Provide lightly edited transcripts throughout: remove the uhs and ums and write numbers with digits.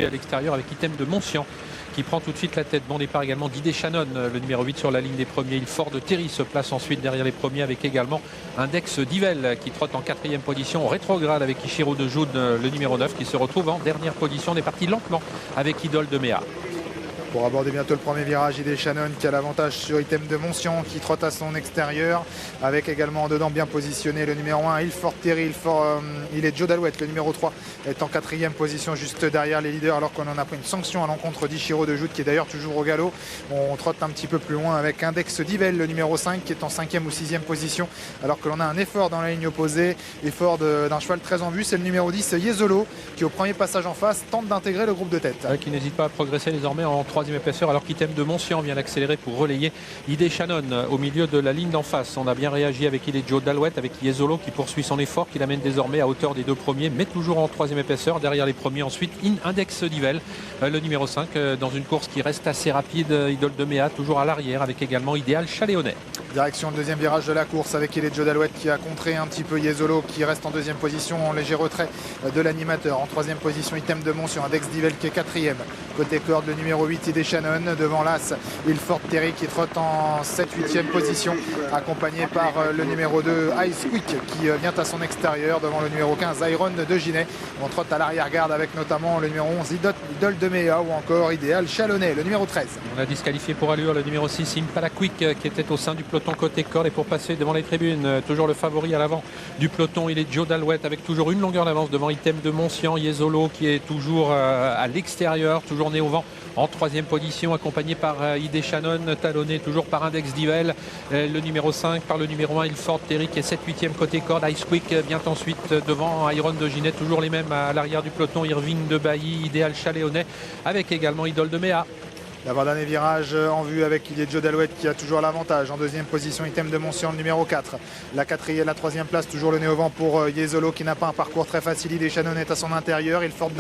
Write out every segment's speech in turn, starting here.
à l'extérieur avec Item de Moncian qui prend tout de suite la tête. Bon départ également d'Idé Shannon, le numéro 8 sur la ligne des premiers. Il Fort de Terry se place ensuite derrière les premiers avec également Index Divel qui trotte en 4e position. Rétrograde avec Ishiro de Joud, le numéro 9 qui se retrouve en dernière position. On est parti lentement avec Idole de Méa. Pour aborder bientôt le premier virage, Idé Shannon qui a l'avantage sur Item de Moncian qui trotte à son extérieur avec également dedans bien positionné le numéro 1 Il Fort Terry. Il est Joe Dalouette, le numéro 3 est en 4e position juste derrière les leaders alors qu'on en a pris une sanction à l'encontre d'Ishiro de Joud qui est d'ailleurs toujours au galop. On trotte un petit peu plus loin avec Index Divel, le numéro 5 qui est en 5e ou 6e position alors que l'on a un effort dans la ligne opposée, effort d'un cheval très en vue, c'est le numéro 10 Yezolo qui au premier passage en face tente d'intégrer le groupe de tête. Qui n'hésite pas à progresser désormais en 3e épaisseur alors qu'Item de Moncian vient l'accélérer pour relayer Idé Shannon au milieu de la ligne d'en face. On a bien réagi avec il et Joe Dalouette avec Yezolo qui poursuit son effort, qui l'amène désormais à hauteur des deux premiers mais toujours en 3e épaisseur derrière les premiers. Ensuite Index Divel, le numéro 5 dans une course qui reste assez rapide. Idole de Méa toujours à l'arrière avec également Idéal Chaléonnet. Direction le deuxième virage de la course avec il et Joe Dalouette qui a contré un petit peu Yezolo qui reste en 2e position en léger retrait de l'animateur. En 3e position Item de Moncian, Index Divel qui est 4e. Côté corde le numéro 8 Idé Shannon. Devant l'As, Il Fort Terry qui trotte en 7-8e position, accompagné par le numéro 2 Ice Quick qui vient à son extérieur devant le numéro 15 Iron de Ginet. On trotte à l'arrière-garde avec notamment le numéro 11 Idole de Méa ou encore Idéal Chalonnet, le numéro 13. On a disqualifié pour allure le numéro 6 Impala Quick qui était au sein du peloton côté corde et pour passer devant les tribunes, toujours le favori à l'avant du peloton, il est Joe Dalouette avec toujours une longueur d'avance devant Item de Moncian. Yezolo qui est toujours à l'extérieur, toujours né au vent en 3e position, accompagné par Idé Shannon, talonné toujours par Index Divel, le numéro 5 par le numéro 1 Il Fort Terry qui est 7-8e côté corde. Ice Quick vient ensuite devant Iron de Ginet, toujours les mêmes à l'arrière du peloton, Irving de Bailly, Idéal Chaléonnet avec également Idole de Méa. L'avant-dernier virage en vue avec il est Joe Dalouette qui a toujours l'avantage. En 2e position, Item de Moncian, le numéro 4. La 3e place, toujours le nez au vent pour Yezolo qui n'a pas un parcours très facile. Idé Shannon est à son intérieur. Il Fort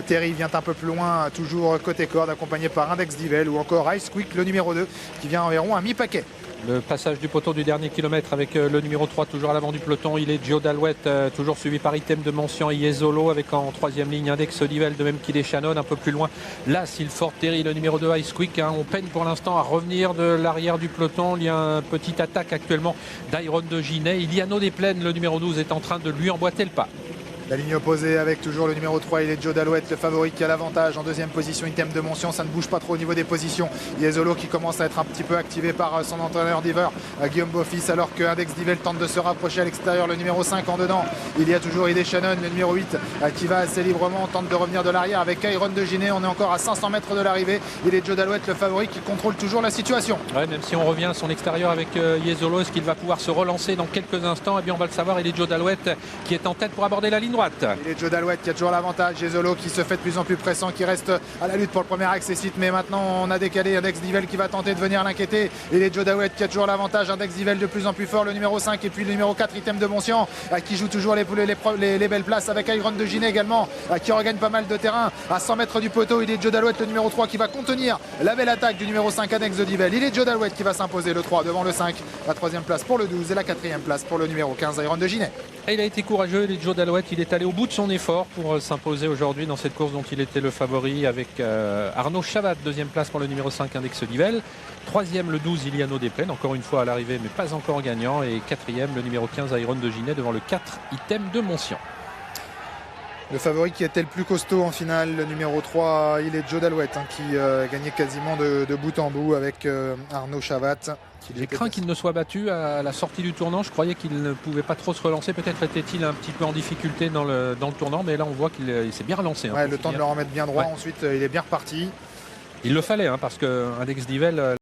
Terry vient un peu plus loin, toujours côté corde, accompagné par Index Divel ou encore Ice Quick, le numéro 2, qui vient environ à mi-paquet. Le passage du poteau du dernier kilomètre avec le numéro 3 toujours à l'avant du peloton, il est Joe Dalouette, toujours suivi par Item de Moncian et Yezolo avec en 3e ligne Index Divel, de même qu'Idé Shannon. Un peu plus loin là Il Fort Terry, le numéro 2 Ice Quick. On peine pour l'instant à revenir de l'arrière du peloton. Il y a une petite attaque actuellement d'Iron de Ginet. Iliano des Plaines, le numéro 12, est en train de lui emboîter le pas. La ligne opposée avec toujours le numéro 3, il est Joe Dalouette, le favori qui a l'avantage. En 2e position, Item de Moncian, ça ne bouge pas trop au niveau des positions. Yezolo qui commence à être un petit peu activé par son entraîneur d'hiver, Guillaume Beaufils, alors que Index Divel tente de se rapprocher à l'extérieur. Le numéro 5 en dedans, il y a toujours Idé Shannon, le numéro 8, qui va assez librement, tente de revenir de l'arrière avec Iron de Ginet. On est encore à 500 mètres de l'arrivée. Il est Joe Dalouette, le favori qui contrôle toujours la situation. Ouais, même si on revient à son extérieur avec Yezolo, est-ce qu'il va pouvoir se relancer dans quelques instants? Eh bien, on va le savoir. Il est Joe Dalouette qui est en tête pour aborder la ligne droite. Il est Joe Dalouette qui a toujours l'avantage. Yezolo qui se fait de plus en plus pressant, qui reste à la lutte pour le premier accessite, mais maintenant on a décalé Index Divel qui va tenter de venir l'inquiéter. Il est Joe Dalouette qui a toujours l'avantage. Index Divel de plus en plus fort, le numéro 5 et puis le numéro 4 Item de Moncian qui joue toujours les belles places avec Iron de Ginet également qui regagne pas mal de terrain à 100 mètres du poteau. Il est Joe Dalouette, le numéro 3 qui va contenir la belle attaque du numéro 5 Index Divel. Il est Joe Dalouette qui va s'imposer, le 3 devant le 5, la 3e place pour le 12 et la 4e place pour le numéro 15 Iron de Ginet. Et il a été courageux, il est Joe Dalouette, il est allé au bout de son effort pour s'imposer aujourd'hui dans cette course dont il était le favori avec Arnaud Chavat, 2e place pour le numéro 5 Index Divel, 3e le 12 Iliano des Plaines, encore une fois à l'arrivée mais pas encore gagnant, et 4e le numéro 15 Iron de Ginet devant le 4 Item de Moncian. Le favori qui était le plus costaud en finale, le numéro 3, il est Joe Dalouette qui gagnait quasiment de bout en bout avec Arnaud Chavat. J'ai craint qu'il ne soit battu à la sortie du tournant. Je croyais qu'il ne pouvait pas trop se relancer. Peut-être était-il un petit peu en difficulté dans le tournant, mais là on voit qu'il s'est bien relancé. Ouais, le temps de le remettre bien droit, ensuite il est bien reparti. Il le fallait parce que Index Divel